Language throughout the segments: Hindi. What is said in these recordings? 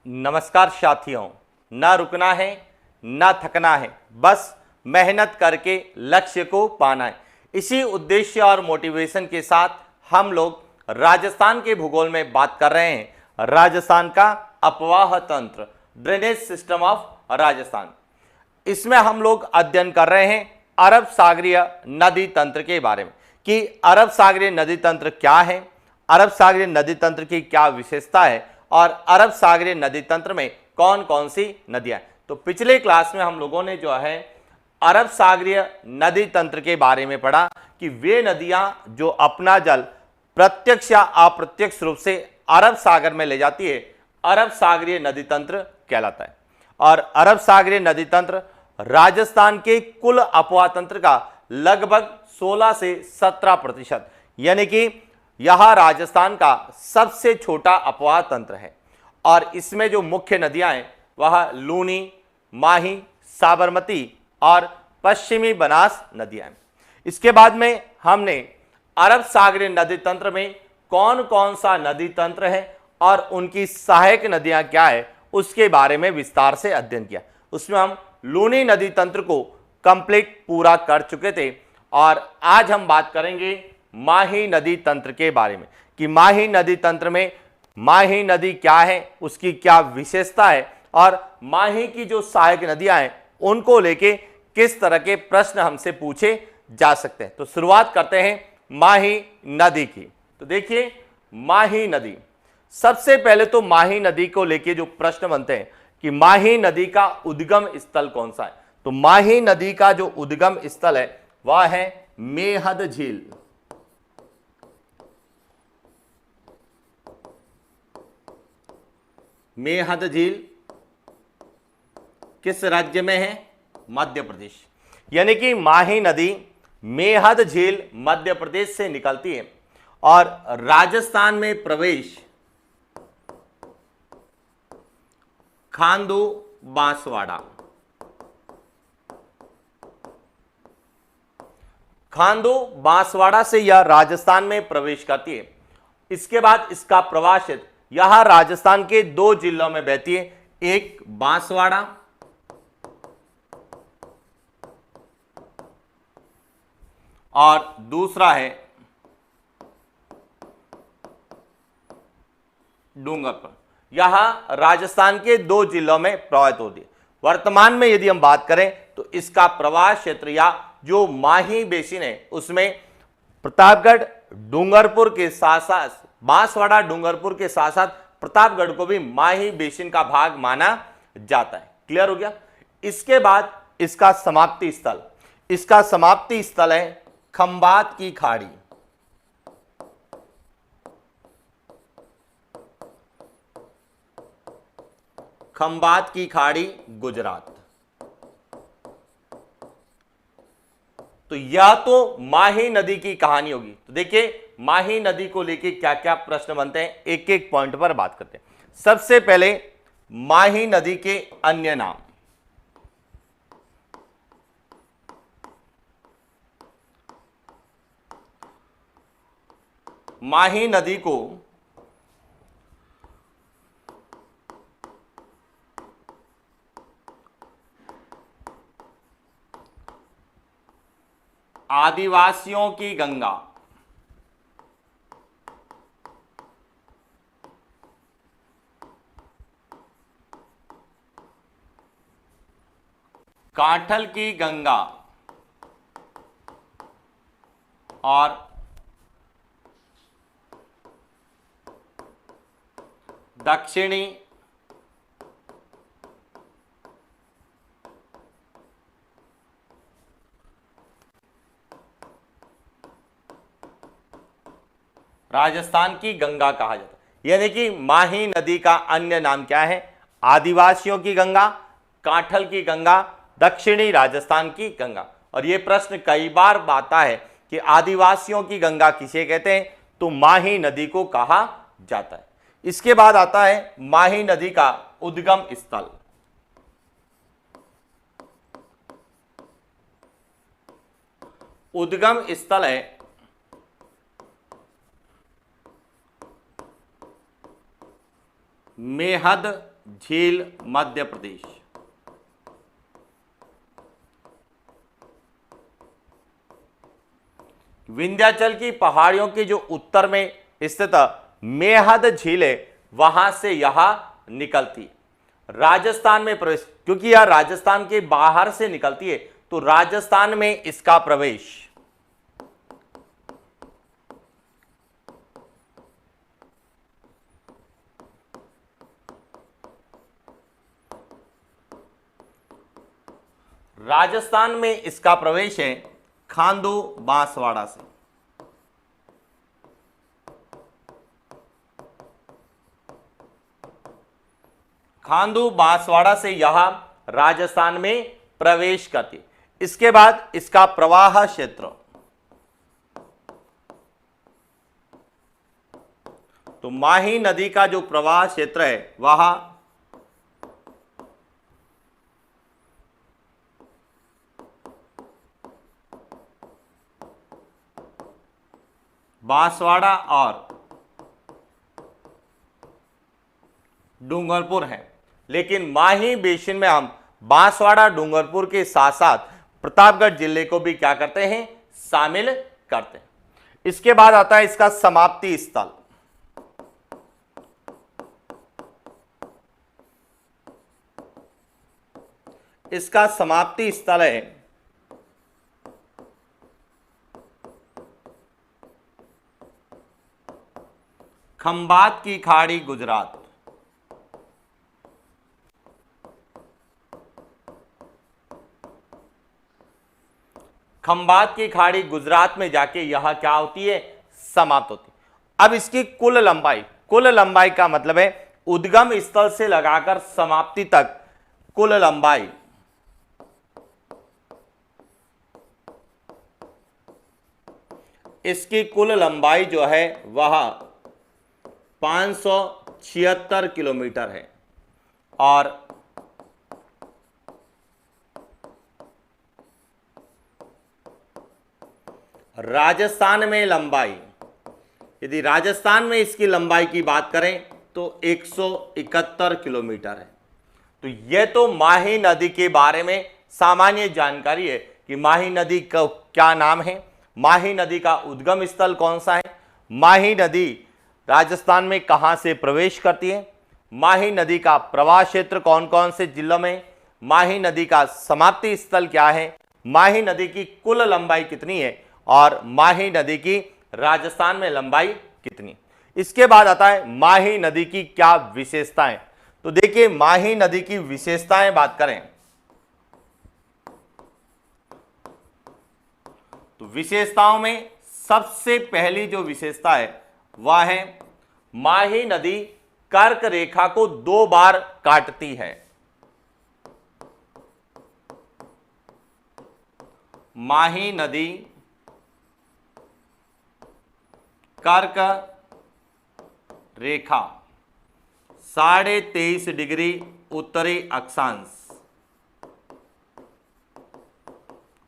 नमस्कार साथियों, ना रुकना है ना थकना है, बस मेहनत करके लक्ष्य को पाना है। इसी उद्देश्य और मोटिवेशन के साथ हम लोग राजस्थान के भूगोल में बात कर रहे हैं। राजस्थान का अपवाह तंत्र, ड्रेनेज सिस्टम ऑफ राजस्थान। इसमें हम लोग अध्ययन कर रहे हैं अरब सागरीय नदी तंत्र के बारे में कि अरब सागरीय नदी तंत्र क्या है, अरब सागरीय नदी तंत्र की क्या विशेषता है और अरब सागरीय नदी तंत्र में कौन कौन सी नदियां हैं। तो पिछले क्लास में हम लोगों ने जो है अरब सागरीय नदी तंत्र के बारे में पढ़ा कि वे नदियां जो अपना जल प्रत्यक्ष या अप्रत्यक्ष रूप से अरब सागर में ले जाती है, अरब सागरीय नदी तंत्र कहलाता है। और अरब सागरीय नदी तंत्र राजस्थान के कुल अपवाह तंत्र का लगभग 16 से 17%, यानी कि यह राजस्थान का सबसे छोटा अपवाह तंत्र है। और इसमें जो मुख्य नदियां हैं वह लूनी, माही, साबरमती और पश्चिमी बनास नदियां हैं। इसके बाद में हमने अरब सागरीय नदी तंत्र में कौन कौन सा नदी तंत्र है और उनकी सहायक नदियां क्या है उसके बारे में विस्तार से अध्ययन किया। उसमें हम लूनी नदी तंत्र को कंप्लीट पूरा कर चुके थे और आज हम बात करेंगे माही नदी तंत्र के बारे में कि माही नदी तंत्र में माही नदी क्या है, उसकी क्या विशेषता है और माही की जो सहायक नदियां हैं उनको लेके किस तरह के प्रश्न हमसे पूछे जा सकते हैं। तो शुरुआत करते हैं माही नदी की। तो देखिए माही नदी, सबसे पहले तो माही नदी को लेके जो प्रश्न बनते हैं कि माही नदी का उद्गम स्थल कौन सा है। तो माही नदी का जो उद्गम स्थल है वह है मेहद झील। मेहद झील किस राज्य में है? मध्य प्रदेश। यानी कि माही नदी मेहद झील मध्य प्रदेश से निकलती है और राजस्थान में प्रवेश खांडू बांसवाड़ा। खांडू बांसवाड़ा से यह राजस्थान में प्रवेश करती है। इसके बाद इसका प्रवाह क्षेत्र यह राजस्थान के दो जिलों में बहती है, एक बांसवाड़ा और दूसरा है डूंगरपुर। यह राजस्थान के दो जिलों में प्रवाहित होती है। वर्तमान में यदि हम बात करें तो इसका प्रवाह क्षेत्र या जो माही बेसिन है उसमें प्रतापगढ़, डूंगरपुर के साथ साथ बांसवाड़ा, डूंगरपुर के साथ साथ प्रतापगढ़ को भी माही बेसिन का भाग माना जाता है। क्लियर हो गया। इसके बाद इसका समाप्ति स्थल, इसका समाप्ति स्थल है खंबात की खाड़ी। खंबात की खाड़ी गुजरात। तो यह तो माही नदी की कहानी होगी। तो देखिए माही नदी को लेके क्या क्या प्रश्न बनते हैं, एक एक पॉइंट पर बात करते हैं। सबसे पहले माही नदी के अन्य नाम। माही नदी को आदिवासियों की गंगा, काठल की गंगा और दक्षिणी राजस्थान की गंगा कहा जाता है। यानी कि माही नदी का अन्य नाम क्या है? आदिवासियों की गंगा, काठल की गंगा, दक्षिणी राजस्थान की गंगा। और यह प्रश्न कई बार आता है कि आदिवासियों की गंगा किसे कहते हैं? तो माही नदी को कहा जाता है। इसके बाद आता है माही नदी का उद्गम स्थल। उद्गम स्थल है मेहद झील मध्य प्रदेश। विंध्याचल की पहाड़ियों के जो उत्तर में स्थित मेहद झील है वहां से यह निकलती है। राजस्थान में प्रवेश, क्योंकि यह राजस्थान के बाहर से निकलती है तो राजस्थान में इसका प्रवेश। राजस्थान में इसका प्रवेश है खांडू बांसवाड़ा से। खांडू बांसवाड़ा से यह राजस्थान में प्रवेश करती है। इसके बाद इसका प्रवाह क्षेत्र, तो माही नदी का जो प्रवाह क्षेत्र है वह बांसवाड़ा और डूंगरपुर है। लेकिन माही बेसिन में हम बांसवाड़ा डूंगरपुर के साथ साथ प्रतापगढ़ जिले को भी क्या करते हैं, शामिल करते हैं। इसके बाद आता है इसका समाप्ति स्थल। इसका समाप्ति स्थल है खंभात की खाड़ी गुजरात। खंभात की खाड़ी गुजरात में जाके यह क्या होती है, समाप्त होती है। अब इसकी कुल लंबाई का मतलब है उद्गम स्थल से लगाकर समाप्ति तक कुल लंबाई, इसकी कुल लंबाई जो है वह 576 किलोमीटर है। और राजस्थान में लंबाई, यदि राजस्थान में इसकी लंबाई की बात करें तो 171 किलोमीटर है। तो यह तो माही नदी के बारे में सामान्य जानकारी है कि माही नदी का क्या नाम है, माही नदी का उद्गम स्थल कौन सा है, माही नदी राजस्थान में कहां से प्रवेश करती है, माही नदी का प्रवाह क्षेत्र कौन कौन से जिलों में, माही नदी का समाप्ति स्थल क्या है, माही नदी की कुल लंबाई कितनी है और माही नदी की राजस्थान में लंबाई कितनी। इसके बाद आता है माही नदी की क्या विशेषताएं। तो देखिए माही नदी की विशेषताएं बात करें तो विशेषताओं में सबसे पहली जो विशेषता है वह है माही नदी कर्क रेखा को 2 बार काटती है। माही नदी कर्क रेखा 23.5 डिग्री उत्तरी अक्षांश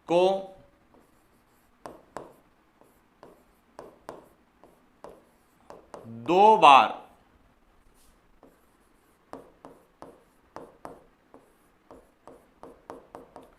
को दो बार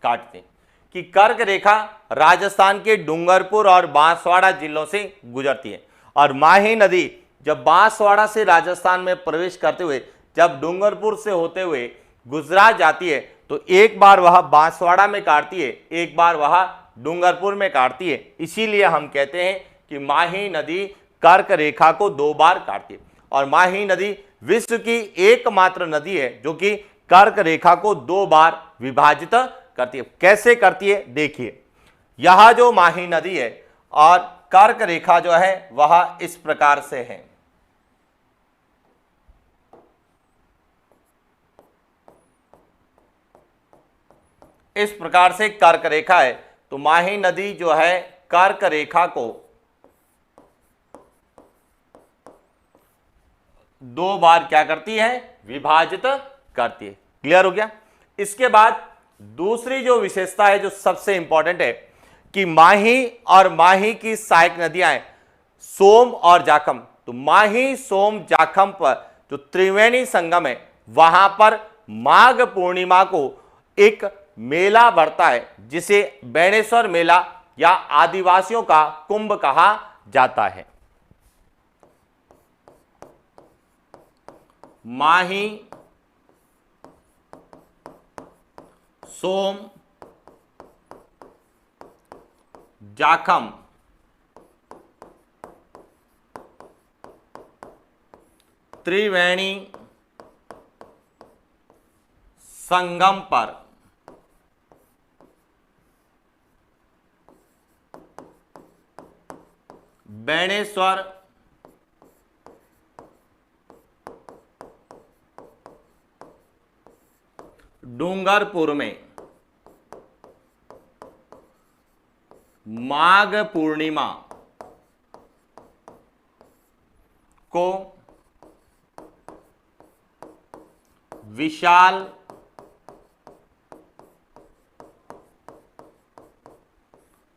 काटते हैं कि कर्क रेखा राजस्थान के डूंगरपुर और बांसवाड़ा जिलों से गुजरती है और माही नदी जब बांसवाड़ा से राजस्थान में प्रवेश करते हुए जब डूंगरपुर से होते हुए गुजरात जाती है तो एक बार वह बांसवाड़ा में काटती है, एक बार वह डूंगरपुर में काटती है। इसीलिए हम कहते हैं कि माही नदी कर्क रेखा को 2 बार काटती है और माही नदी विश्व की एकमात्र नदी है जो कि कर्क रेखा को 2 बार विभाजित करती है। कैसे करती है देखिए, यह जो माही नदी है और कर्क रेखा जो है वह इस प्रकार से है। इस प्रकार से कर्क रेखा है तो माही नदी जो है कर्क रेखा को 2 बार क्या करती है, विभाजित करती है। क्लियर हो गया। इसके बाद दूसरी जो विशेषता है जो सबसे इंपॉर्टेंट है कि माही और माही की सहायक नदियां हैं सोम और जाखम। तो माही सोम जाखम पर जो त्रिवेणी संगम है वहां पर माघ पूर्णिमा को एक मेला भरता है जिसे बेणेश्वर मेला या आदिवासियों का कुंभ कहा जाता है। माही, सोम, जाखम, त्रिवेणी संगम पर बेणेश्वर डूंगरपुर में माघ पूर्णिमा को विशाल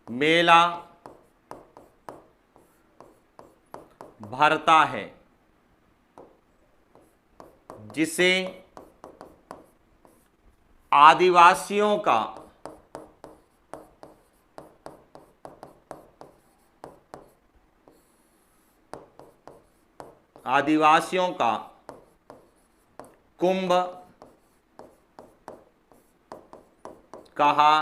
मेला भरता है जिसे आदिवासियों का कुंभ कहा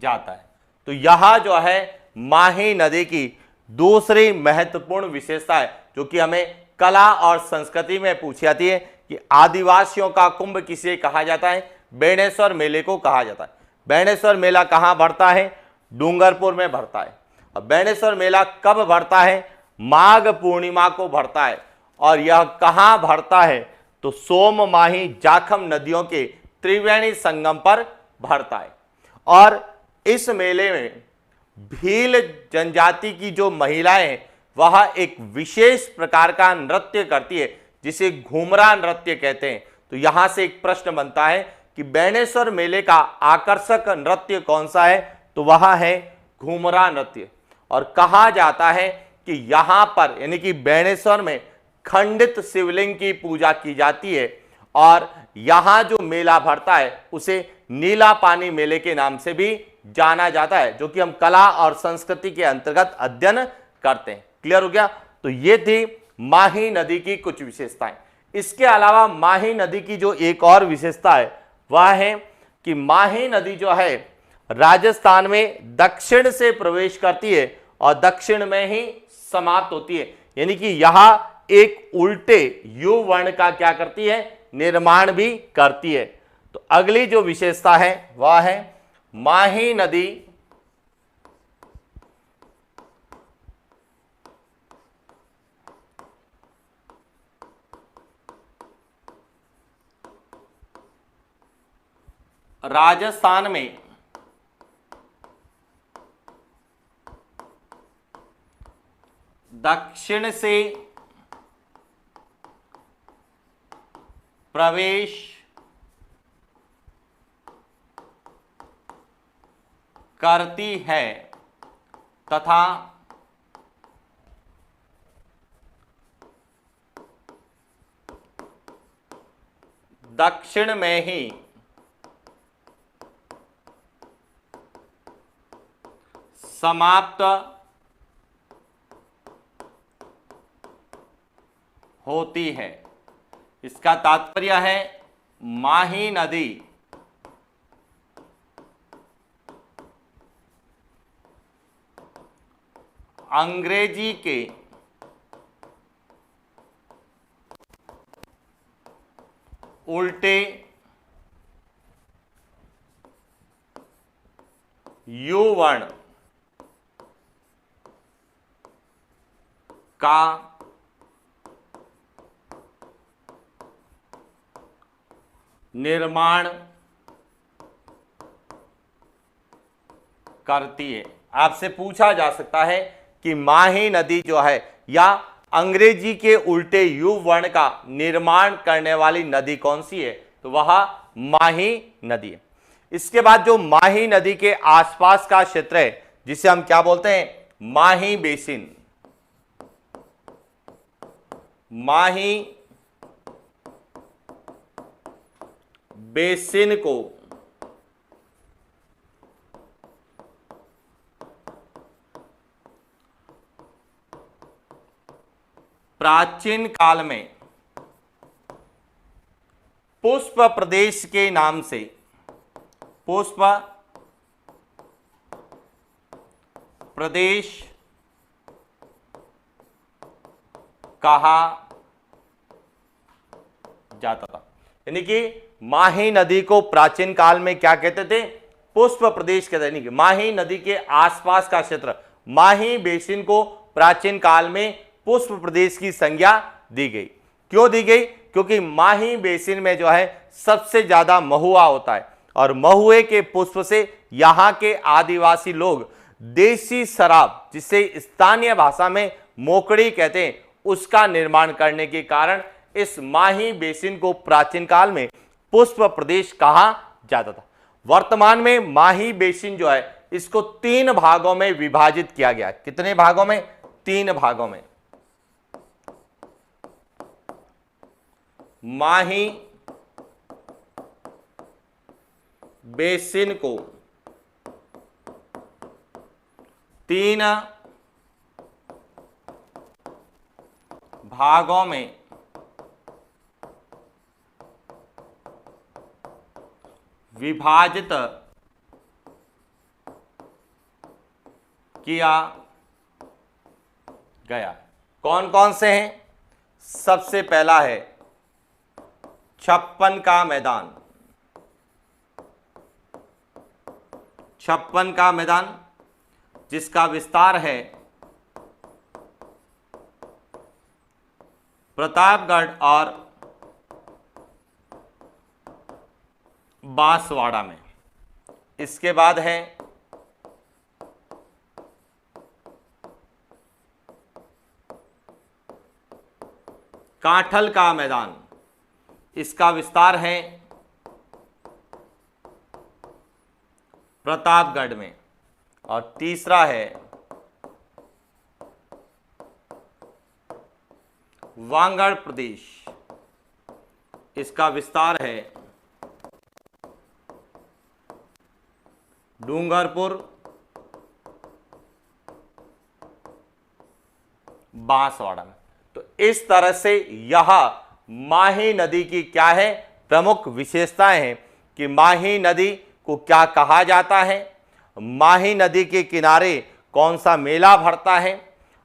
जाता है। तो यह जो है माही नदी की दूसरी महत्वपूर्ण विशेषता है जो कि हमें कला और संस्कृति में पूछी जाती है कि आदिवासियों का कुंभ किसे कहा जाता है? बेणेश्वर मेले को कहा जाता है। बेणेश्वर मेला कहाँ भरता है? डूंगरपुर में भरता है। और बेणेश्वर मेला कब भरता है? माघ पूर्णिमा को भरता है। और यह कहाँ भरता है? तो सोम, माही, जाखम नदियों के त्रिवेणी संगम पर भरता है। और इस मेले में भील जनजाति की जो महिलाएं हैं वह एक विशेष प्रकार का नृत्य करती है जिसे घूमरा नृत्य कहते हैं। तो यहां से एक प्रश्न बनता है कि बेणेश्वर मेले का आकर्षक नृत्य कौन सा है? तो वह है घूमरा नृत्य। और कहा जाता है कि यहां पर यानी कि बेणेश्वर में खंडित शिवलिंग की पूजा की जाती है और यहां जो मेला भरता है उसे नीला पानी मेले के नाम से भी जाना जाता है, जो कि हम कला और संस्कृति के अंतर्गत अध्ययन करते हैं। क्लियर हो गया? तो ये थी माही नदी की कुछ विशेषताएं। इसके अलावा माही नदी की जो एक और विशेषता है वह है कि माही नदी जो है राजस्थान में दक्षिण से प्रवेश करती है और दक्षिण में ही समाप्त होती है, यानी कि यह एक उल्टे यू वर्ण का क्या करती है? निर्माण भी करती है। तो अगली जो विशेषता है वह है माही नदी राजस्थान में दक्षिण से प्रवेश करती है तथा दक्षिण में ही समाप्त होती है। इसका तात्पर्य है माही नदी अंग्रेजी के उल्टे यू वर्ण का निर्माण करती है। आपसे पूछा जा सकता है कि माही नदी जो है या अंग्रेजी के उल्टे यू वर्ण का निर्माण करने वाली नदी कौन सी है? तो वह माही नदी है। इसके बाद जो माही नदी के आसपास का क्षेत्र है जिसे हम क्या बोलते हैं? माही बेसिन। माही बेसिन को प्राचीन काल में पुष्प प्रदेश के नाम से, पुष्प प्रदेश कहा जाता था। यानी कि माही नदी को प्राचीन काल में क्या कहते थे? पुष्प प्रदेश कहते थे। यानी कि माही नदी के आसपास का क्षेत्र, माही बेसिन को प्राचीन काल में पुष्प प्रदेश की संज्ञा दी गई। क्यों दी गई? क्योंकि माही बेसिन में जो है सबसे ज्यादा महुआ होता है और महुए के पुष्प से यहां के आदिवासी लोग देसी शराब, जिसे स्थानीय भाषा में मोकड़ी कहते हैं, उसका निर्माण करने के कारण इस माही बेसिन को प्राचीन काल में पुष्प प्रदेश कहा जाता था। वर्तमान में माही बेसिन जो है इसको 3 भागों में विभाजित किया गया। कितने भागों में? 3 भागों में। माही बेसिन को 3 भागों में विभाजित किया गया। कौन कौन से हैं? सबसे पहला है छप्पन का मैदान। छप्पन का मैदान जिसका विस्तार है प्रतापगढ़ और बांसवाड़ा में। इसके बाद है कांठल का मैदान, इसका विस्तार है प्रतापगढ़ में। और तीसरा है वांगड़ प्रदेश, इसका विस्तार है डूंगरपुर, बांसवाड़ा में। तो इस तरह से यह माही नदी की क्या है? प्रमुख विशेषताएं हैं कि माही नदी को क्या कहा जाता है, माही नदी के किनारे कौन सा मेला भरता है,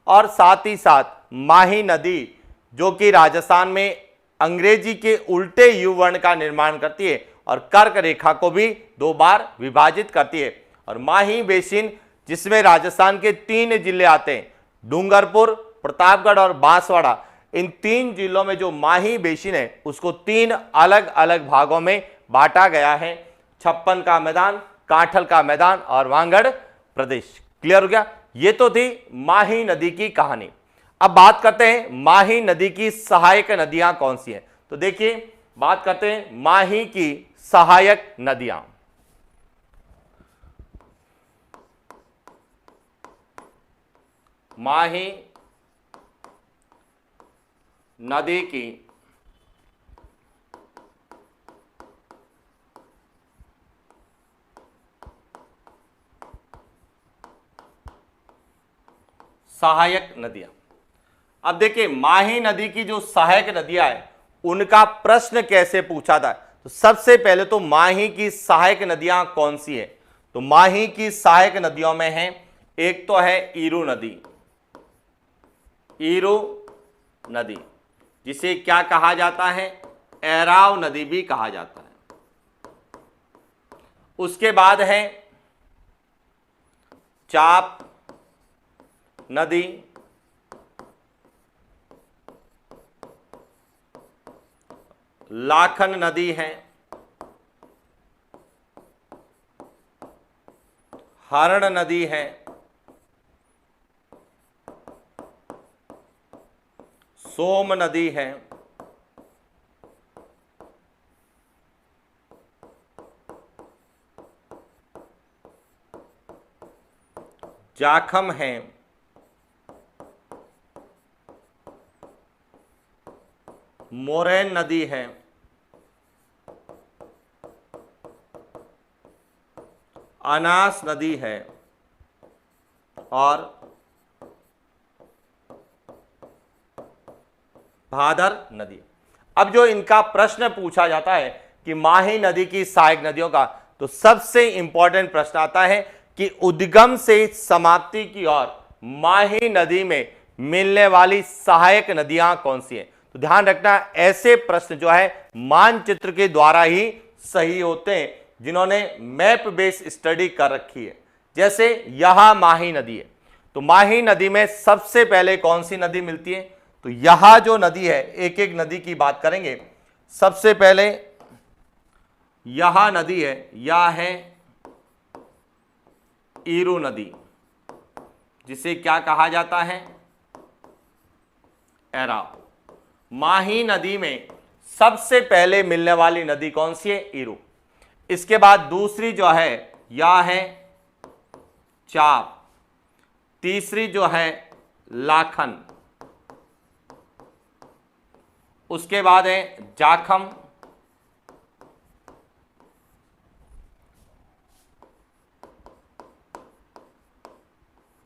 और साथ ही साथ माही नदी जो कि राजस्थान में अंग्रेजी के उल्टे यू वर्ण का निर्माण करती है और कर्क रेखा को भी 2 बार विभाजित करती है। और माही बेसिन जिसमें राजस्थान के 3 जिले आते हैं, डूंगरपुर, प्रतापगढ़ और बांसवाड़ा, इन 3 जिलों में जो माही बेसिन है उसको 3 अलग अलग भागों में बांटा गया है। छप्पन का मैदान, कांठल का मैदान और वांगड़ प्रदेश। क्लियर हो गया? ये तो थी माही नदी की कहानी। अब बात करते हैं माही नदी की सहायक नदियां कौन सी हैं। तो देखिए, बात करते हैं माही की सहायक नदियां। माही नदी की सहायक नदियां। अब देखिए, माही नदी की जो सहायक नदियां हैं उनका प्रश्न कैसे पूछा था। तो सबसे पहले तो माही की सहायक नदियां कौन सी है? तो माही की सहायक नदियों में है, एक तो है ईरू नदी। ईरू नदी जिसे क्या कहा जाता है? एराव नदी भी कहा जाता है। उसके बाद है चाप नदी, लाखन नदी है, हरण नदी है, सोम नदी है, जाखम है, मोरैन नदी है, अनास नदी है और भादर नदी। अब जो इनका प्रश्न पूछा जाता है कि माही नदी की सहायक नदियों का, तो सबसे इंपॉर्टेंट प्रश्न आता है कि उद्गम से समाप्ति की ओर माही नदी में मिलने वाली सहायक नदियां कौन सी हैं। तो ध्यान रखना, ऐसे प्रश्न जो है मानचित्र के द्वारा ही सही होते हैं जिन्होंने मैप बेस स्टडी कर रखी है। जैसे यहां माही नदी है, तो माही नदी में सबसे पहले कौन सी नदी मिलती है, तो यहां जो नदी है, एक एक नदी की बात करेंगे। सबसे पहले यहां नदी है, यह है ईरू नदी, जिसे क्या कहा जाता है, एराव। माही नदी में सबसे पहले मिलने वाली नदी कौन सी है, ईरू। इसके बाद दूसरी जो है यह है चाप, तीसरी जो है लाखन, उसके बाद है जाखम,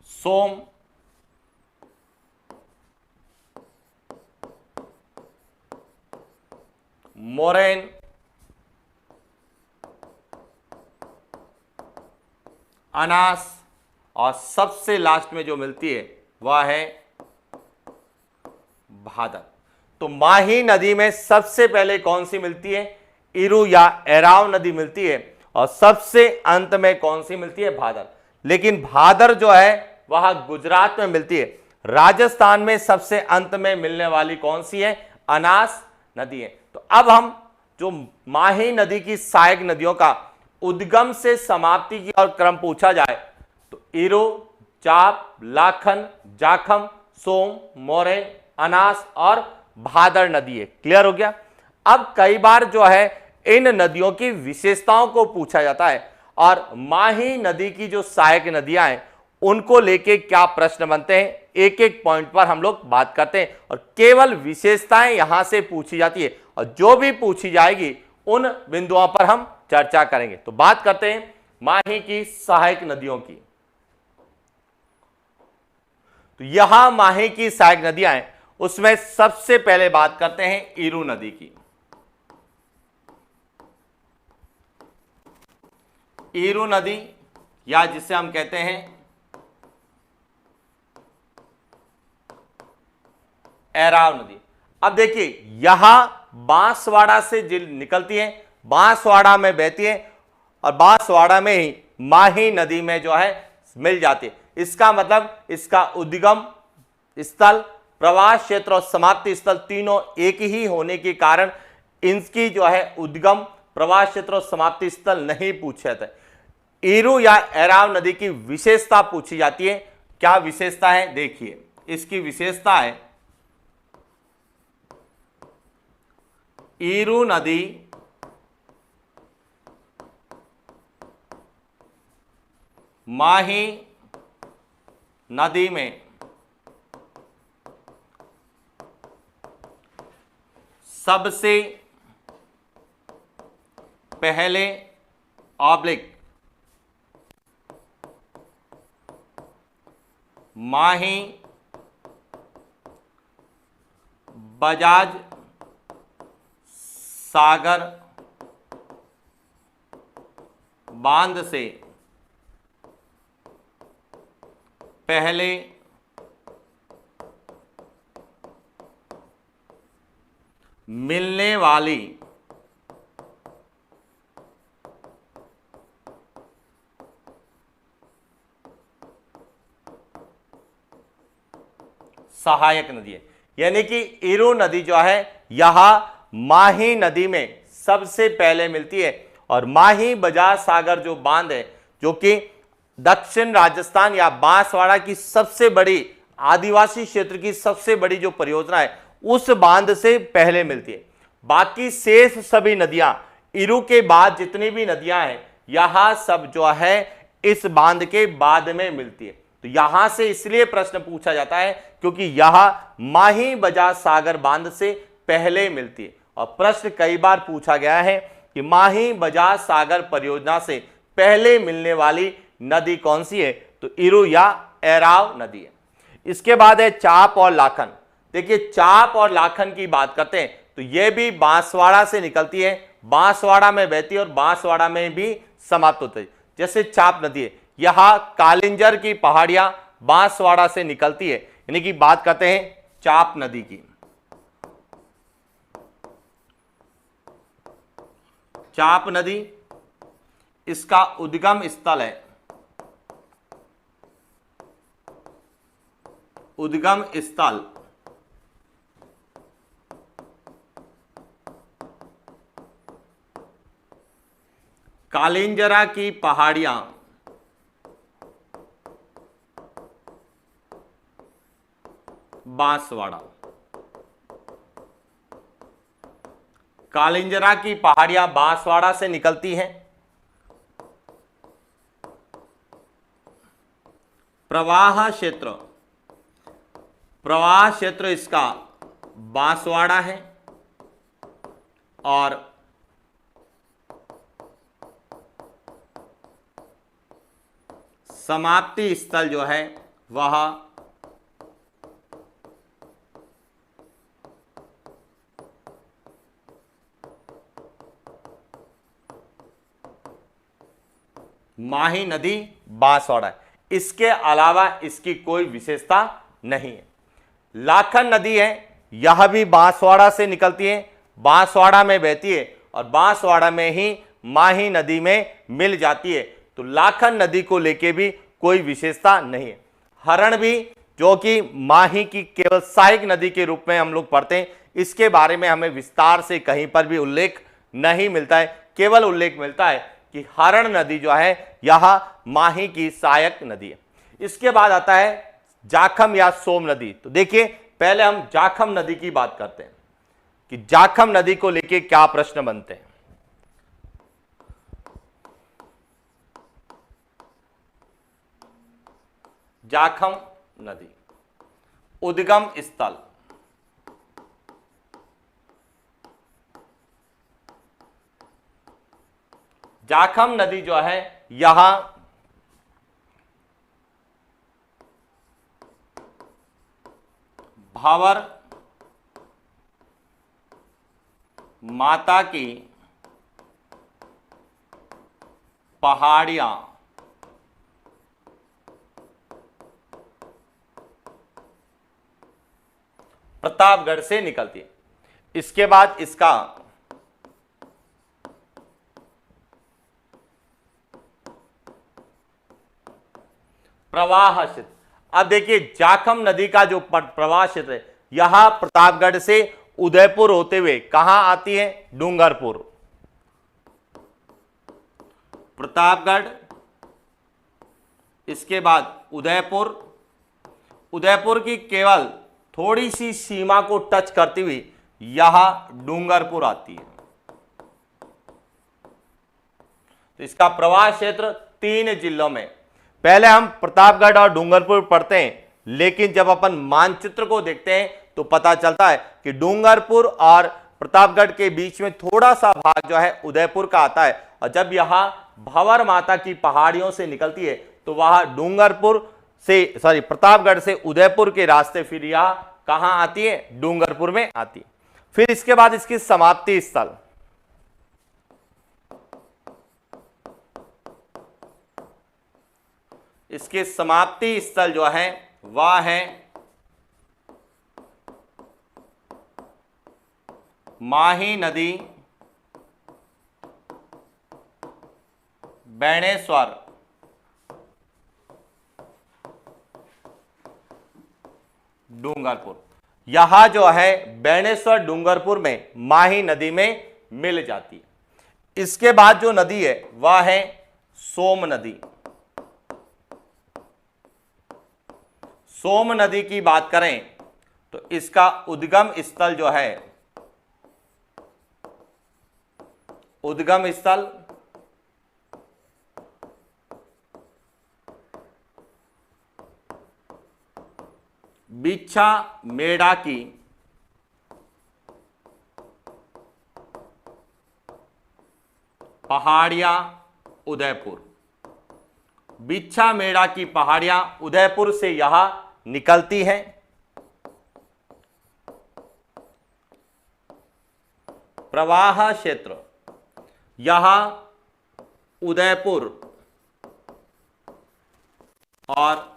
सोम, मोरेन, अनास, और सबसे लास्ट में जो मिलती है वह है भादर। तो माही नदी में सबसे पहले कौन सी मिलती है, ईरू या एराव नदी मिलती है, और सबसे अंत में कौन सी मिलती है, भादर। लेकिन भादर जो है वह गुजरात में मिलती है। राजस्थान में सबसे अंत में मिलने वाली कौन सी है, अनास नदी है। तो अब हम जो माही नदी की सहायक नदियों का उद्गम से समाप्ति की और क्रम पूछा जाए, तो ईरो, चाप, लाखन, जाखम, सोम, मोरेन, अनास और भादर नदी है। क्लियर हो गया। अब कई बार जो है इन नदियों की विशेषताओं को पूछा जाता है, और माही नदी की जो सहायक नदियां हैं उनको लेके क्या प्रश्न बनते हैं, एक एक पॉइंट पर हम लोग बात करते हैं, और केवल विशेषताएं यहां से पूछी जाती है, और जो भी पूछी जाएगी उन बिंदुओं पर हम चर्चा करेंगे। तो बात करते हैं माही की सहायक नदियों की। तो यहां माही की सहायक नदियां हैं, उसमें सबसे पहले बात करते हैं ईरू नदी की। ईरू नदी, या जिसे हम कहते हैं एराव नदी। अब देखिए, यहां बांसवाड़ा से निकलती है, बांसवाड़ा में बहती है, और बांसवाड़ा में ही माही नदी में जो है मिल जाती है। इसका मतलब इसका उद्गम स्थल, प्रवास क्षेत्र और समाप्ति स्थल तीनों एक ही होने के कारण इनकी जो है उद्गम, प्रवास क्षेत्र और समाप्ति स्थल नहीं पूछे थे। ईरू या एराव नदी की विशेषता पूछी जाती है। क्या विशेषता है, देखिए इसकी विशेषता है, ईरू नदी माही नदी में सबसे पहले ऑब्लिक माही बजाज सागर बांध से पहले मिलने वाली सहायक नदी है। यानी कि ईरू नदी जो है यहां माही नदी में सबसे पहले मिलती है, और माही बजाज सागर जो बांध है, जो कि दक्षिण राजस्थान या बांसवाड़ा की सबसे बड़ी आदिवासी क्षेत्र की सबसे बड़ी जो परियोजना है, उस बांध से पहले मिलती है। बाकी शेष सभी नदियां, ईरू के बाद जितनी भी नदियां हैं, यहां सब जो है इस बांध के बाद में मिलती है। तो यहां से इसलिए प्रश्न पूछा जाता है क्योंकि यहां माही बजाज सागर बांध से पहले मिलती है। और प्रश्न कई बार पूछा गया है कि माही बजाज सागर परियोजना से पहले मिलने वाली नदी कौन सी है? तो इरु या एराव नदी है। इसके बाद है चाप और लाखन। देखिए चाप और लाखन की बात करते हैं तो यह भी बांसवाड़ा से निकलती है, बांसवाड़ा में बहती है और बांसवाड़ा में भी समाप्त होती है। जैसे चाप नदी है, यहां कालिंजर की पहाड़ियां बांसवाड़ा से निकलती है, यानी कि बात करते हैं चाप नदी की। चाप नदी इसका उद्गम स्थल है, उद्गम स्थल कालिंजरा की पहाड़ियां बांसवाड़ा। कालिंजरा की पहाड़ियां बांसवाड़ा से निकलती हैं। प्रवाह क्षेत्र, प्रवाह क्षेत्र इसका बांसवाड़ा है और समाप्ति स्थल जो है वह माही नदी बांसवाड़ा है। इसके अलावा इसकी कोई विशेषता नहीं है। लाखन नदी है, यह भी बांसवाड़ा से निकलती है, बांसवाड़ा में बहती है और बांसवाड़ा में ही माही नदी में मिल जाती है। तो लाखन नदी को लेके भी कोई विशेषता नहीं है। हरण भी, जो कि माही की केवल सहायक नदी के रूप में हम लोग पढ़ते हैं, इसके बारे में हमें विस्तार से कहीं पर भी उल्लेख नहीं मिलता है। केवल उल्लेख मिलता है कि हरण नदी जो है यह माही की सहायक नदी है। इसके बाद आता है जाखम या सोम नदी। तो देखिए पहले हम जाखम नदी की बात करते हैं कि जाखम नदी को लेके क्या प्रश्न बनते हैं। जाखम नदी उद्गम स्थल, जाखम नदी जो है यहां भावर माता की पहाड़ियां प्रतापगढ़ से निकलती है। इसके बाद इसका प्रवाह क्षेत्र, अब देखिए जाखम नदी का जो प्रवाह क्षेत्र है यहां प्रतापगढ़ से उदयपुर होते हुए कहां आती है? डूंगरपुर। प्रतापगढ़, इसके बाद उदयपुर, उदयपुर की केवल थोड़ी सी सीमा को टच करती हुई यहां डूंगरपुर आती है। तो इसका प्रवाह क्षेत्र 3 जिलों में। पहले हम प्रतापगढ़ और डूंगरपुर पढ़ते हैं, लेकिन जब अपन मानचित्र को देखते हैं तो पता चलता है कि डूंगरपुर और प्रतापगढ़ के बीच में थोड़ा सा भाग जो है उदयपुर का आता है। और जब यहां भंवर माता की पहाड़ियों से निकलती है तो वह डूंगरपुर से प्रतापगढ़ से उदयपुर के रास्ते फिर यह कहां आती है? डूंगरपुर में आती है। फिर इसके बाद इसकी समाप्ति स्थल, इसके समाप्ति स्थल जो है वह है माही नदी बेणेश्वर डूंगरपुर। यहां जो है बेणेश्वर डूंगरपुर में माही नदी में मिल जाती है। इसके बाद जो नदी है वह है सोम नदी। सोम नदी की बात करें तो इसका उद्गम स्थल जो है, उद्गम स्थल बिच्छा मेड़ा की पहाड़ियां उदयपुर। बिच्छामेड़ा की पहाड़ियां उदयपुर से यहां निकलती हैं। प्रवाह क्षेत्र यहां उदयपुर और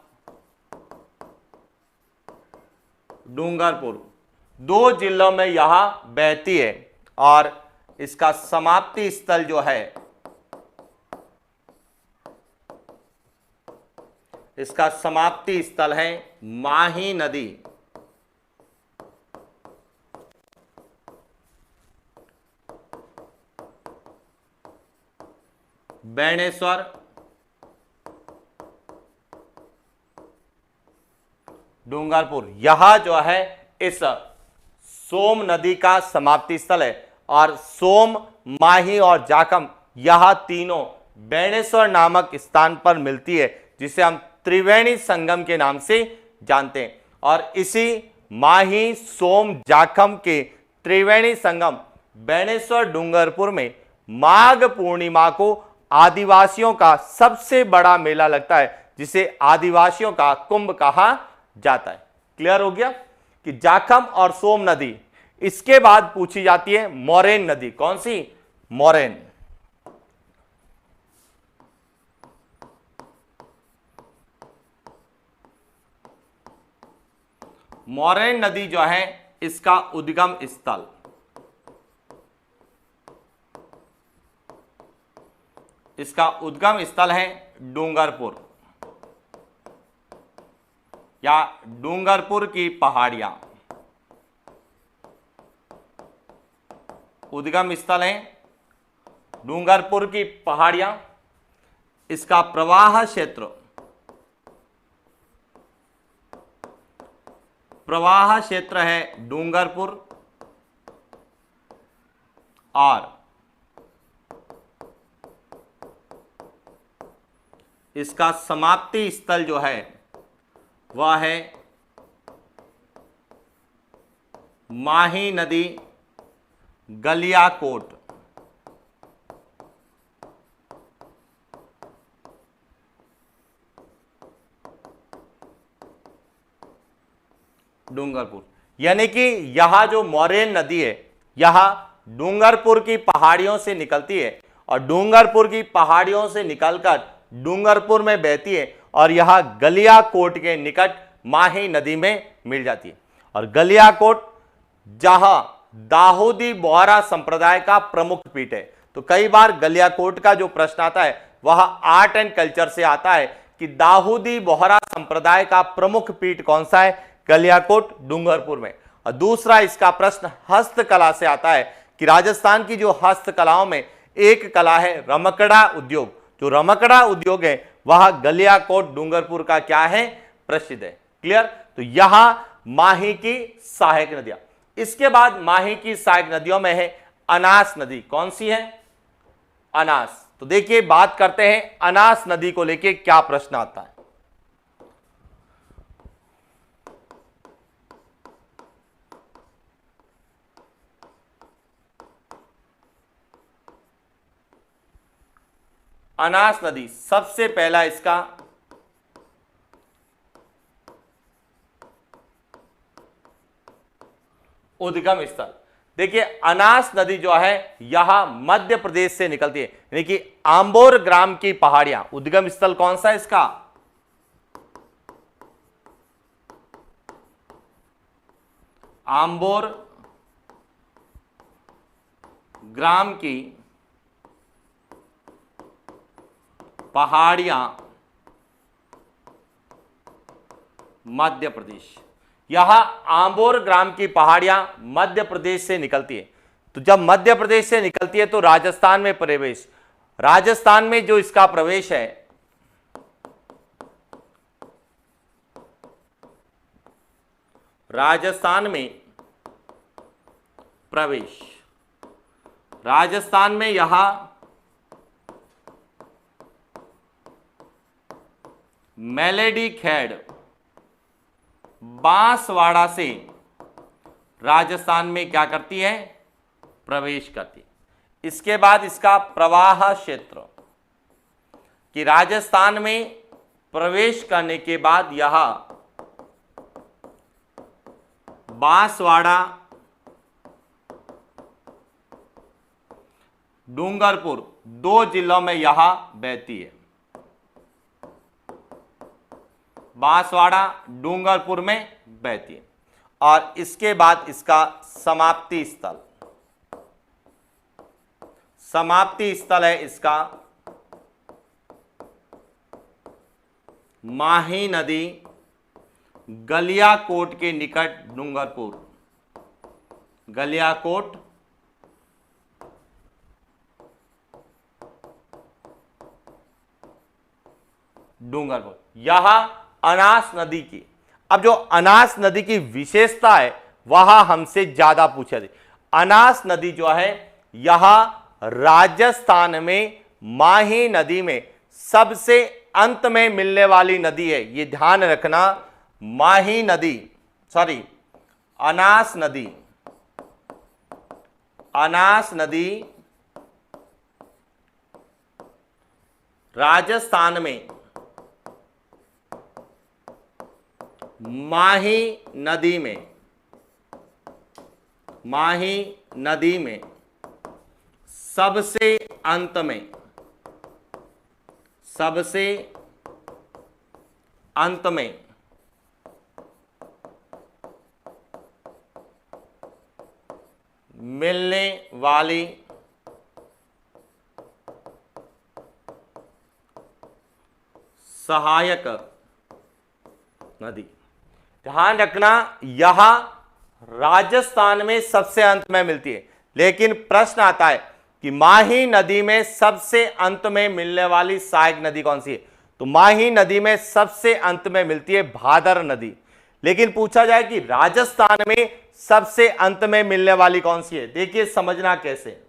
डूंगरपुर दो जिलों में यहां बहती है और इसका समाप्ति स्थल जो है, इसका समाप्ति स्थल है माही नदी। बेणेश्वर, डूंगरपुर यह जो है इस सोम नदी का समाप्ति स्थल है और सोम, माही और जाखम यह तीनों बेणेश्वर नामक स्थान पर मिलती है, जिसे हम त्रिवेणी संगम के नाम से जानते हैं। और इसी माही, सोम, जाखम के त्रिवेणी संगम बेणेश्वर डूंगरपुर में माघ पूर्णिमा को आदिवासियों का सबसे बड़ा मेला लगता है, जिसे आदिवासियों का कुंभ कहा जाता है। क्लियर हो गया कि जाखम और सोम नदी। इसके बाद पूछी जाती है मोरेन नदी। कौन सी? मोरेन। मोरेन नदी जो है इसका उद्गम स्थल, इसका उद्गम स्थल है डूंगरपुर या डूंगरपुर की पहाड़ियां। उद्गम स्थल है डूंगरपुर की पहाड़ियां। इसका प्रवाह क्षेत्र, प्रवाह क्षेत्र है डूंगरपुर और इसका समाप्ति स्थल जो है वह है माही नदी, गलियाकोट। डूंगरपुर यानी कि यह जो मोरेन नदी है यह डूंगरपुर की पहाड़ियों से निकलती है और डूंगरपुर की पहाड़ियों से निकलकर डूंगरपुर में बहती है और यह गलियाकोट के निकट माही नदी में मिल जाती है। और गलियाकोट जहां दाऊदी बोहरा संप्रदाय का प्रमुख पीठ है। तो कई बार गलियाकोट का जो प्रश्न आता है वह आर्ट एंड कल्चर से आता है कि दाऊदी बोहरा संप्रदाय का प्रमुख पीठ कौन सा है? गलियाकोट, डूंगरपुर में। और दूसरा इसका प्रश्न हस्तकला से आता है कि राजस्थान की जो हस्तकलाओं में एक कला है रमकड़ा उद्योग। जो रमकड़ा उद्योग है वह गलियाकोट, डूंगरपुर का क्या है? प्रसिद्ध है। क्लियर? तो यहां माही की सहायक नदियां। इसके बाद माही की सहायक नदियों में है अनास नदी। कौन सी है? अनास। तो देखिए बात करते हैं अनास नदी को लेके क्या प्रश्न आता है। अनास नदी सबसे पहला इसका उद्गम स्थल। देखिए अनास नदी जो है यह मध्य प्रदेश से निकलती है, यानी कि आंबोर ग्राम की पहाड़ियां। उद्गम स्थल कौन सा है इसका? आंबोर ग्राम की पहाड़ियां, मध्य प्रदेश। यह आंबोर ग्राम की पहाड़ियां मध्य प्रदेश से निकलती है। तो जब मध्य प्रदेश से निकलती है तो राजस्थान में प्रवेश, राजस्थान में जो इसका प्रवेश है राजस्थान में प्रवेश, राजस्थान में यहां मेलेडी खेड़, बांसवाड़ा से राजस्थान में क्या करती है? प्रवेश करती है। इसके बाद इसका प्रवाह क्षेत्र कि राजस्थान में प्रवेश करने के बाद यह बांसवाड़ा, डूंगरपुर 2 जिलों में यह बहती है। बांसवाड़ा, डूंगरपुर में बहती है। और इसके बाद इसका समाप्ति स्थल, समाप्ति स्थल है इसका माही नदी, गलियाकोट के निकट डूंगरपुर, गलियाकोट डूंगरपुर, यह अनास नदी की। अब जो अनास नदी की विशेषता है वह हमसे ज्यादा पूछा थी। अनास नदी जो है यह राजस्थान में माही नदी में सबसे अंत में मिलने वाली नदी है, ये ध्यान रखना। माही नदी, सॉरी अनास नदी, अनास नदी राजस्थान में माही नदी में, माही नदी में सबसे अंत में, सबसे अंत में मिलने वाली सहायक नदी। ध्यान रखना यह राजस्थान में सबसे अंत में मिलती है, लेकिन प्रश्न आता है कि माही नदी में सबसे अंत में मिलने वाली सहायक नदी कौन सी है? तो माही नदी में सबसे अंत में मिलती है भादर नदी। लेकिन पूछा जाए कि राजस्थान में सबसे अंत में मिलने वाली कौन सी है, देखिए समझना कैसे।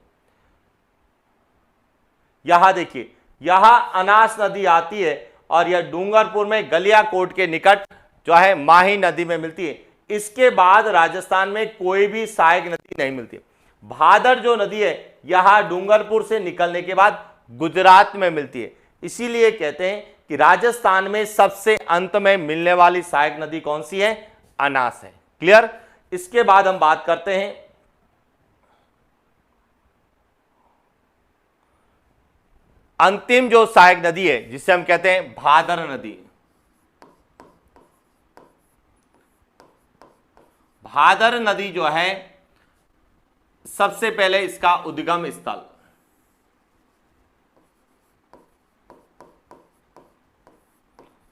यहां देखिए, यहां अनास नदी आती है और यह डूंगरपुर में गलियाकोट के निकट जो है माही नदी में मिलती है। इसके बाद राजस्थान में कोई भी सहायक नदी नहीं मिलती। भादर जो नदी है यह डूंगरपुर से निकलने के बाद गुजरात में मिलती है। इसीलिए कहते हैं कि राजस्थान में सबसे अंत में मिलने वाली सहायक नदी कौन सी है? अनास है। क्लियर? इसके बाद हम बात करते हैं अंतिम जो सहायक नदी है जिसे हम कहते हैं भादर नदी। भादर नदी जो है सबसे पहले इसका उद्गम स्थल,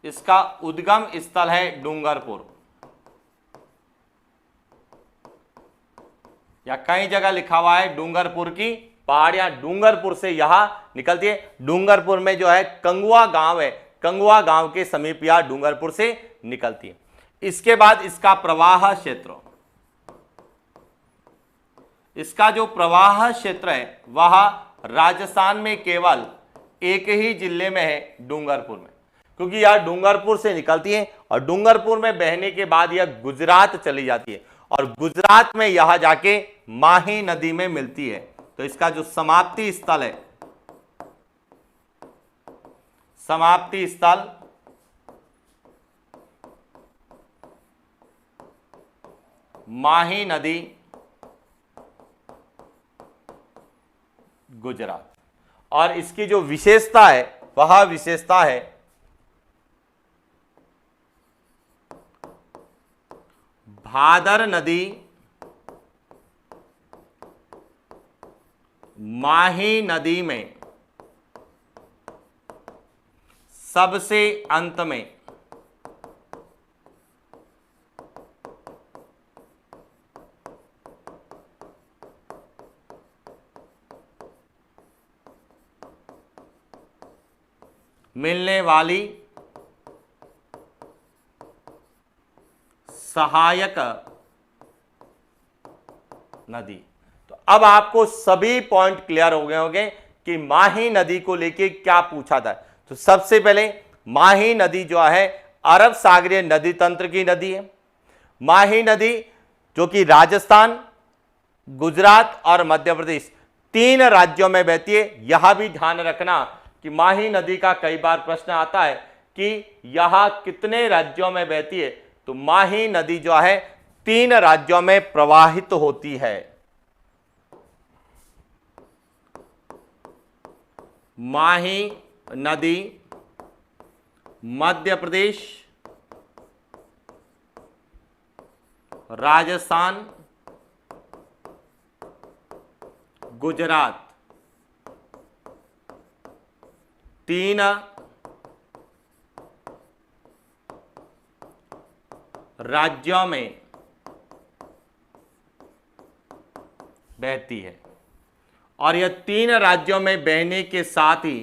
इसका उद्गम स्थल है डूंगरपुर, या कई जगह लिखा हुआ है डूंगरपुर की पहाड़ियां। डूंगरपुर से यहां निकलती है। डूंगरपुर में जो है कंगुआ गांव है, कंगुआ गांव के समीप यह डूंगरपुर से निकलती है। इसके बाद इसका प्रवाह क्षेत्र, इसका जो प्रवाह क्षेत्र है वह राजस्थान में केवल एक ही जिले में है, डूंगरपुर में, क्योंकि यह डूंगरपुर से निकलती है और डूंगरपुर में बहने के बाद यह गुजरात चली जाती है और गुजरात में यह जाके माही नदी में मिलती है। तो इसका जो समाप्ति स्थल है, समाप्ति स्थल माही नदी, गुजरात। और इसकी जो विशेषता है वह विशेषता है भादर नदी माही नदी में सबसे अंत में मिलने वाली सहायक नदी। तो अब आपको सभी पॉइंट क्लियर हो गए होंगे कि माही नदी को लेके क्या पूछा था। तो सबसे पहले माही नदी जो है अरब सागरीय नदी तंत्र की नदी है। माही नदी जो कि राजस्थान, गुजरात और मध्य प्रदेश 3 राज्यों में बहती है। यह भी ध्यान रखना कि माही नदी का कई बार प्रश्न आता है कि यह कितने राज्यों में बहती है, तो माही नदी जो है 3 राज्यों में प्रवाहित होती है। माही नदी मध्य प्रदेश, राजस्थान, गुजरात, 3 राज्यों में बहती है। और यह 3 राज्यों में बहने के साथ ही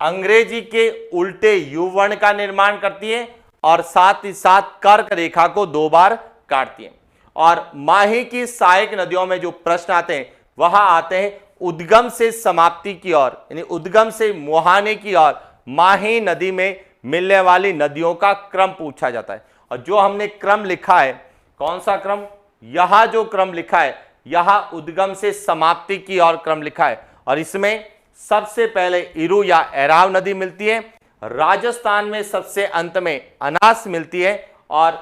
अंग्रेजी के उल्टे यू वर्ण का निर्माण करती है और साथ ही साथ कर्क रेखा को 2 बार काटती है। और माही की सहायक नदियों में जो प्रश्न आते हैं वह आते हैं उद्गम से समाप्ति की ओर, यानी उद्गम से मुहाने की ओर माही नदी में मिलने वाली नदियों का क्रम पूछा जाता है। और जो हमने क्रम लिखा है, कौन सा क्रम, यह जो क्रम लिखा है यह उद्गम से समाप्ति की ओर क्रम लिखा है। और इसमें सबसे पहले इरु या एराव नदी मिलती है, राजस्थान में सबसे अंत में अनास मिलती है और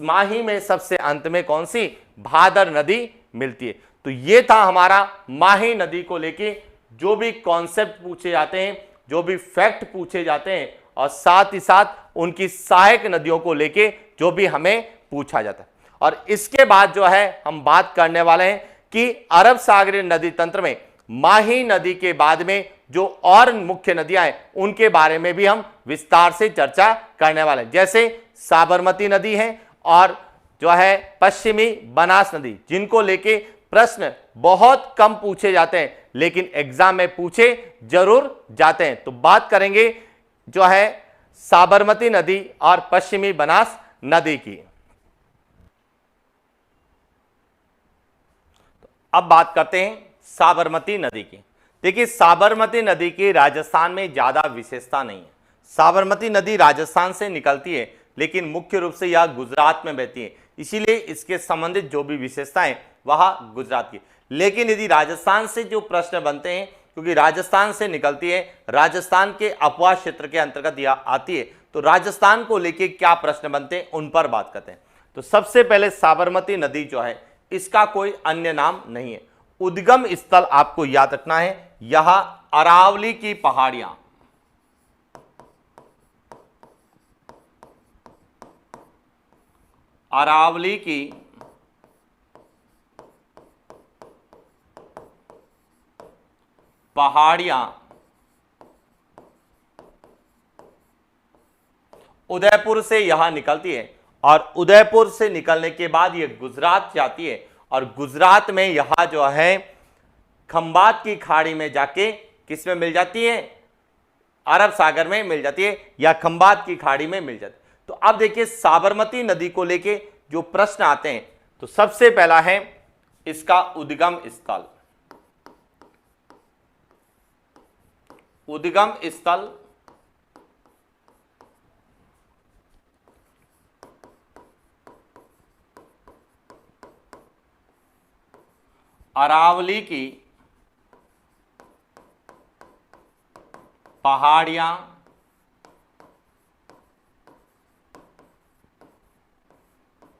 माही में सबसे अंत में कौन सी, भादर नदी मिलती है। तो ये था हमारा माही नदी को लेके जो भी कॉन्सेप्ट पूछे जाते हैं, जो भी फैक्ट पूछे जाते हैं और साथ ही साथ उनकी सहायक नदियों को लेके जो भी हमें पूछा जाता है। और इसके बाद जो है हम बात करने वाले हैं कि अरब सागरीय नदी तंत्र में माही नदी के बाद में जो और मुख्य नदियां हैं उनके बारे में भी हम विस्तार से चर्चा करने वाले हैं। जैसे साबरमती नदी है और जो है पश्चिमी बनास नदी, जिनको लेके प्रश्न बहुत कम पूछे जाते हैं लेकिन एग्जाम में पूछे जरूर जाते हैं। तो बात करेंगे जो है साबरमती नदी और पश्चिमी बनास नदी की। अब बात करते हैं साबरमती नदी की। देखिए, साबरमती नदी की राजस्थान में ज्यादा विशेषता नहीं है। साबरमती नदी राजस्थान से निकलती है लेकिन मुख्य रूप से यह गुजरात में बहती है, इसीलिए इसके संबंधित जो भी विशेषताएं वह गुजरात की। लेकिन यदि राजस्थान से जो प्रश्न बनते हैं, क्योंकि राजस्थान से निकलती है, राजस्थान के अपवाह क्षेत्र के अंतर्गत यह आती है, तो राजस्थान को लेके क्या प्रश्न बनते हैं उन पर बात करते हैं। तो सबसे पहले साबरमती नदी जो है इसका कोई अन्य नाम नहीं है। उद्गम स्थल आपको याद रखना है, यह अरावली की पहाड़ियां, अरावली की पहाड़ियां उदयपुर से यहां निकलती है और उदयपुर से निकलने के बाद यह गुजरात जाती है और गुजरात में यह जो है खंबात की खाड़ी में जाके किस में मिल जाती है, अरब सागर में मिल जाती है या खंबात की खाड़ी में मिल जाती है। तो अब देखिए साबरमती नदी को लेके जो प्रश्न आते हैं, तो सबसे पहला है इसका उद्गम स्थल। उद्गम स्थल अरावली की पहाड़ियां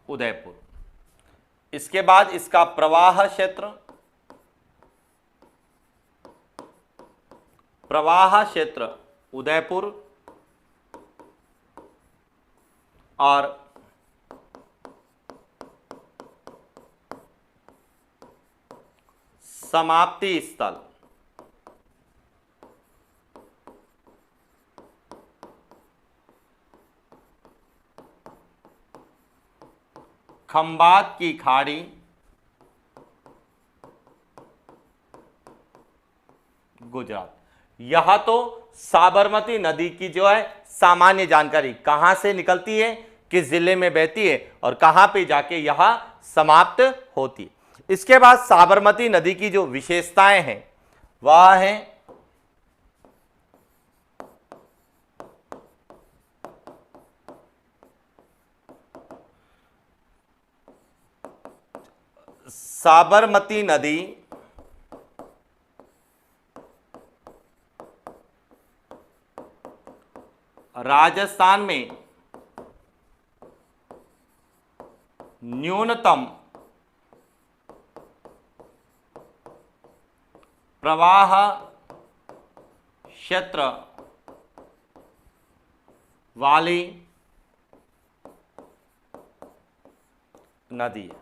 उदयपुर। इसके बाद इसका प्रवाह क्षेत्र, प्रवाह क्षेत्र उदयपुर और समाप्ति स्थल खंबात की खाड़ी गुजरात। यह तो साबरमती नदी की जो है सामान्य जानकारी, कहां से निकलती है, किस जिले में बहती है और कहां पे जाके यह समाप्त होती है। इसके बाद साबरमती नदी की जो विशेषताएं हैं वह है साबरमती नदी राजस्थान में न्यूनतम प्रवाह क्षेत्र वाली नदी है।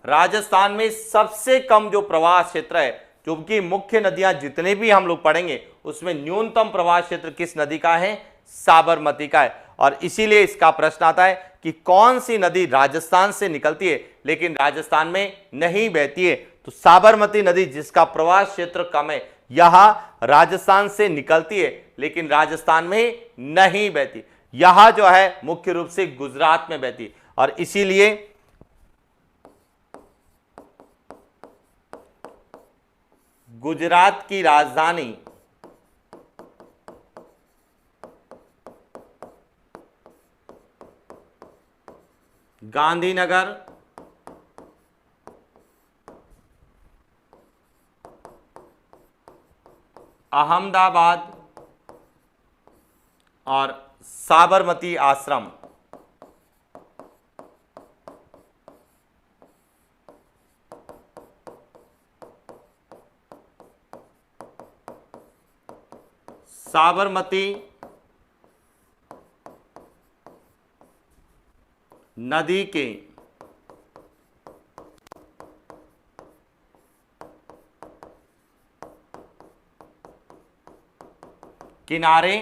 राजस्थान में सबसे कम जो प्रवाह क्षेत्र है, क्योंकि मुख्य नदियां जितने भी हम लोग पढ़ेंगे उसमें न्यूनतम प्रवाह क्षेत्र किस नदी का है? साबरमती का है। और इसीलिए इसका प्रश्न आता है कि कौन सी नदी राजस्थान से निकलती है लेकिन राजस्थान में नहीं बहती है? तो साबरमती नदी जिसका प्रवाह क्षेत्र कम है, यहां राजस्थान से निकलती है लेकिन राजस्थान में नहीं बहती, यहां जो है मुख्य रूप से गुजरात में बहती है। और इसीलिए गुजरात की राजधानी गांधीनगर अहमदाबाद और साबरमती आश्रम साबरमती नदी के किनारे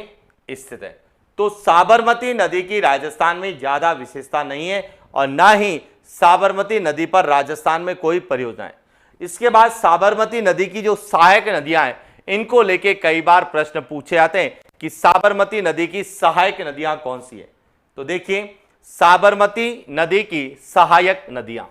स्थित है। तो साबरमती नदी की राजस्थान में ज्यादा विशेषता नहीं है और ना ही साबरमती नदी पर राजस्थान में कोई परियोजना है। इसके बाद साबरमती नदी की जो सहायक नदियां हैं, इनको लेके कई बार प्रश्न पूछे जाते हैं कि साबरमती नदी की सहायक नदियां कौन सी है। तो देखिए, साबरमती नदी की सहायक नदियां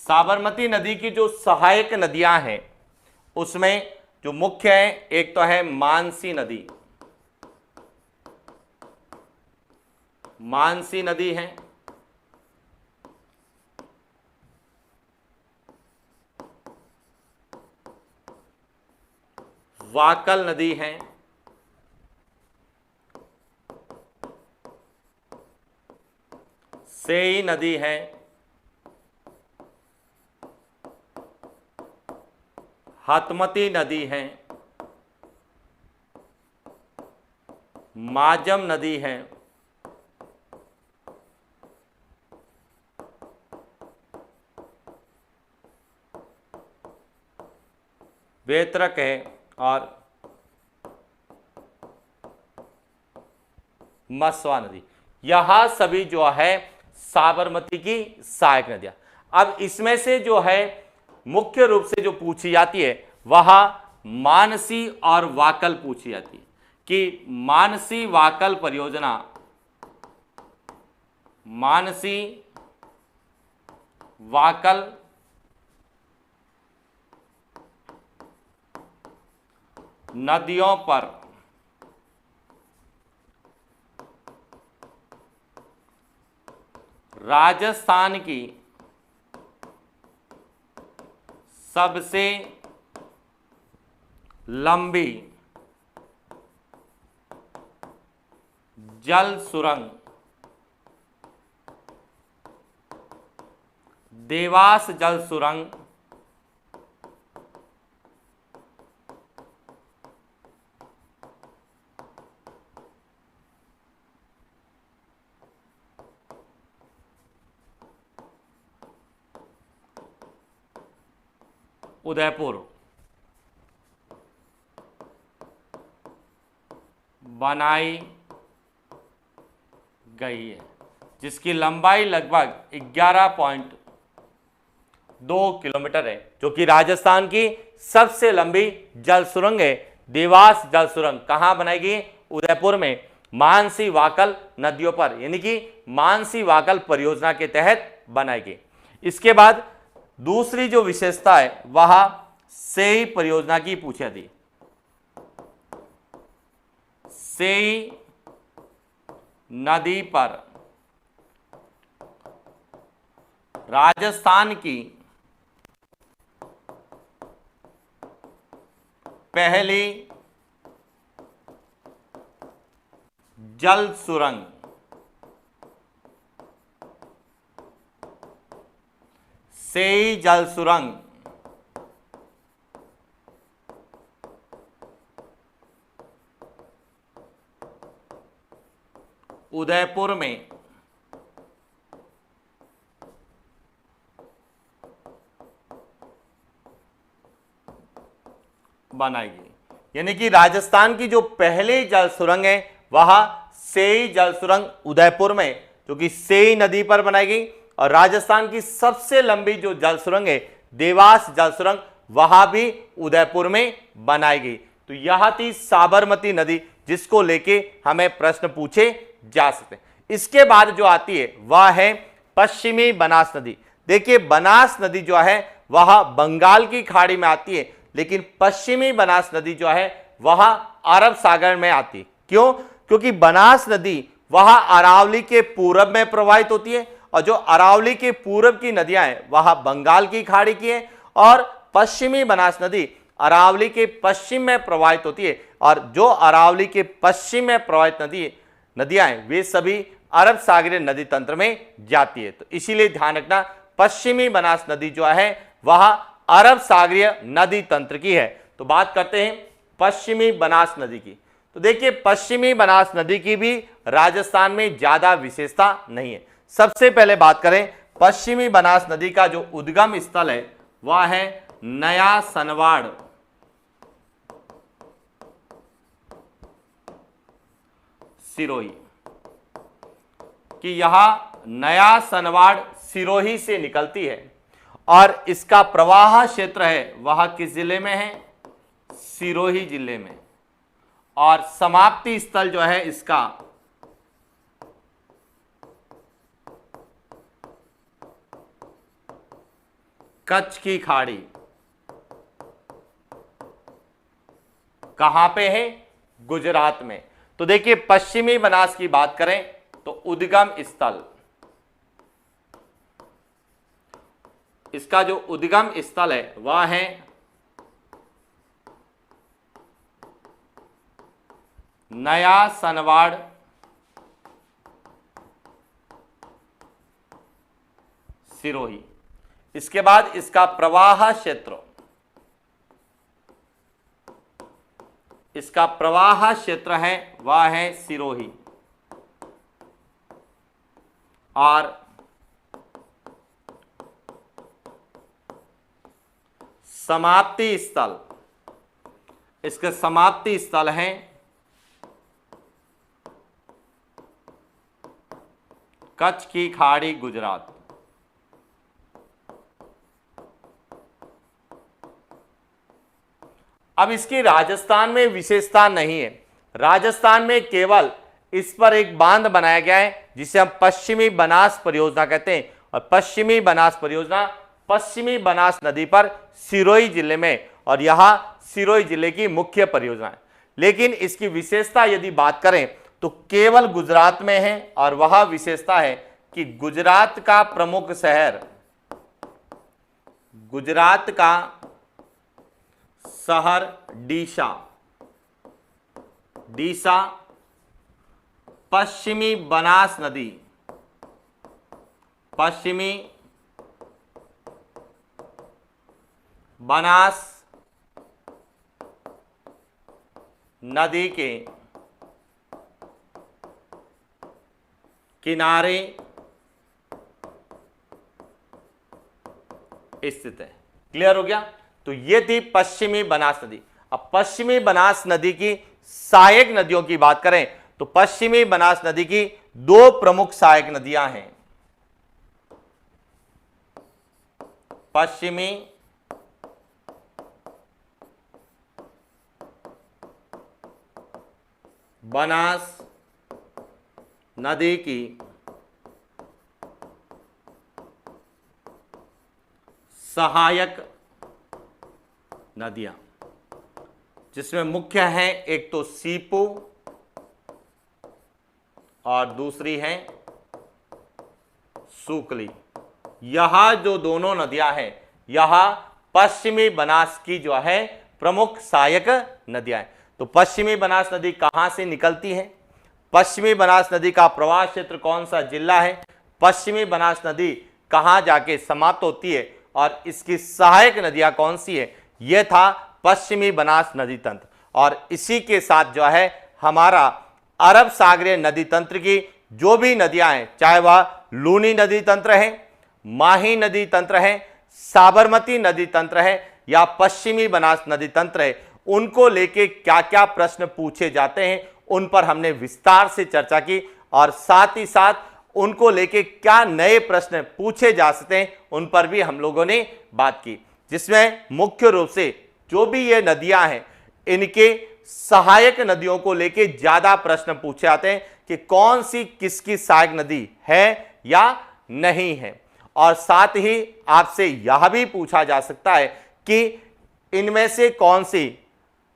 साबरमती नदी की जो सहायक नदियां हैं उसमें जो मुख्य है, एक तो है मानसी नदी, मानसी नदी है, वाकल नदी है, सेई नदी है, हतमती नदी है, माजम नदी है, वेत्रक है और मसवा नदी। यह सभी जो है साबरमती की सहायक नदियां। अब इसमें से जो है मुख्य रूप से जो पूछी जाती है वह मानसी और वाकल पूछी जाती है कि मानसी वाकल परियोजना, मानसी वाकल नदियों पर राजस्थान की सबसे लंबी जल सुरंग देवास जल सुरंग उदयपुर बनाई गई है, जिसकी लंबाई लगभग 11.2 किलोमीटर है, जो कि राजस्थान की सबसे लंबी जल सुरंग है। देवास जल सुरंग कहां बनाएगी? उदयपुर में मानसी वाकल नदियों पर, यानी कि मानसी वाकल परियोजना के तहत बनाएगी। इसके बाद दूसरी जो विशेषता है वह सेई परियोजना की पूछी थी। सेई नदी पर राजस्थान की पहली जल सुरंग, सेई जल सुरंग उदयपुर में बनाई गई। यानी कि राजस्थान की जो पहली जल सुरंग है वह सेई जल सुरंग उदयपुर में, जो कि सेई नदी पर बनाई गई। और राजस्थान की सबसे लंबी जो जल सुरंग है देवास जल सुरंग, वह भी उदयपुर में बनाई गई। तो यह थी साबरमती नदी, जिसको लेके हमें प्रश्न पूछे जा सकते हैं। इसके बाद जो आती है वह है पश्चिमी बनास नदी। देखिए, बनास नदी जो है वह बंगाल की खाड़ी में आती है, लेकिन पश्चिमी बनास नदी जो है वह अरब सागर में आती है। क्यों? क्योंकि बनास नदी वह अरावली के पूरब में प्रवाहित होती है, और जो अरावली के पूरब की नदियां हैं वह बंगाल की खाड़ी की है, और पश्चिमी बनास नदी अरावली के पश्चिम में प्रवाहित होती है। और जो अरावली के पश्चिम में प्रवाहित नदियां हैं वे सभी अरब सागरीय नदी तंत्र में जाती है। तो इसीलिए ध्यान रखना, पश्चिमी बनास नदी जो है वह अरब सागरीय नदी तंत्र की है। तो बात करते हैं पश्चिमी बनास नदी की। तो देखिए, पश्चिमी बनास नदी की भी राजस्थान में ज्यादा विशेषता नहीं है। सबसे पहले बात करें पश्चिमी बनास नदी का जो उद्गम स्थल है वह है नया सनवाड़, सिरोही, कि यह नया सनवाड़ सिरोही से निकलती है, और इसका प्रवाह क्षेत्र है वह किस जिले में है? सिरोही जिले में। और समाप्ति स्थल जो है इसका कच्छ की खाड़ी। कहां पे है? गुजरात में। तो देखिए, पश्चिमी बनास की बात करें तो उद्गम स्थल, इसका जो उद्गम स्थल है वह है नया सनवाड़ सिरोही। इसके बाद इसका प्रवाह क्षेत्र, इसका प्रवाह क्षेत्र है वह है सिरोही, और समाप्ति स्थल, इसके समाप्ति स्थल है कच्छ की खाड़ी, गुजरात। अब इसकी राजस्थान में विशेषता नहीं है। राजस्थान में केवल इस पर एक बांध बनाया गया है जिसे हम पश्चिमी बनास परियोजना कहते हैं, और पश्चिमी बनास परियोजना पश्चिमी बनास नदी पर सिरोही जिले में, और यह सिरोही जिले की मुख्य परियोजना है। लेकिन इसकी विशेषता यदि बात करें तो केवल गुजरात में है, और वह विशेषता है कि गुजरात का प्रमुख शहर, गुजरात का शहर डीसा, डीसा पश्चिमी बनास नदी, पश्चिमी बनास नदी के किनारे स्थित है। क्लियर हो गया? तो ये थी पश्चिमी बनास नदी। अब पश्चिमी बनास नदी की सहायक नदियों की बात करें तो पश्चिमी बनास नदी की दो प्रमुख सहायक नदियां हैं। पश्चिमी बनास नदी की सहायक नदियां, जिसमें मुख्य हैं एक तो सीपू और दूसरी है सूकली। यह जो दोनों नदियां हैं यह पश्चिमी बनास की जो है प्रमुख सहायक नदियां हैं। तो पश्चिमी बनास नदी कहां से निकलती है, पश्चिमी बनास नदी का प्रवाह क्षेत्र कौन सा जिला है, पश्चिमी बनास नदी कहां जाके समाप्त होती है और इसकी सहायक नदियां कौन सी है, यह था पश्चिमी बनास नदी तंत्र। और इसी के साथ जो है हमारा अरब सागरीय नदी तंत्र की जो भी नदियां हैं, चाहे वह लूनी नदी तंत्र है, माही नदी तंत्र है, साबरमती नदी तंत्र है या पश्चिमी बनास नदी तंत्र है, उनको लेके क्या क्या प्रश्न पूछे जाते हैं उन पर हमने विस्तार से चर्चा की और साथ ही साथ उनको लेके क्या नए प्रश्न पूछे जा सकते हैं उन पर भी हम लोगों ने बात की, जिसमें मुख्य रूप से जो भी ये नदियां हैं इनके सहायक नदियों को लेके ज्यादा प्रश्न पूछे जाते हैं कि कौन सी किसकी सहायक नदी है या नहीं है। और साथ ही आपसे यह भी पूछा जा सकता है कि इनमें से कौन सी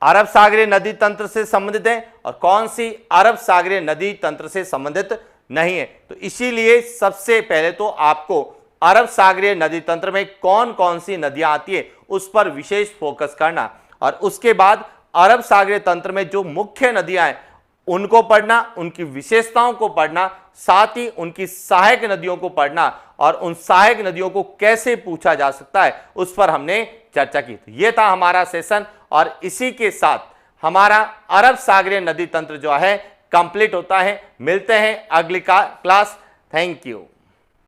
अरब सागरीय नदी तंत्र से संबंधित है और कौन सी अरब सागरीय नदी तंत्र से संबंधित नहीं है। तो इसीलिए सबसे पहले तो आपको अरब सागरीय नदी तंत्र में कौन कौन सी नदियां आती है उस पर विशेष फोकस करना और उसके बाद अरब सागरीय तंत्र में जो मुख्य नदियां हैं उनको पढ़ना, उनकी विशेषताओं को पढ़ना, साथ ही उनकी सहायक नदियों को पढ़ना और उन सहायक नदियों को कैसे पूछा जा सकता है उस पर हमने चर्चा की। तो ये था हमारा सेशन और इसी के साथ हमारा अरब सागरीय नदी तंत्र जो है कंप्लीट होता है। मिलते हैं अगली क्लास। Thank you.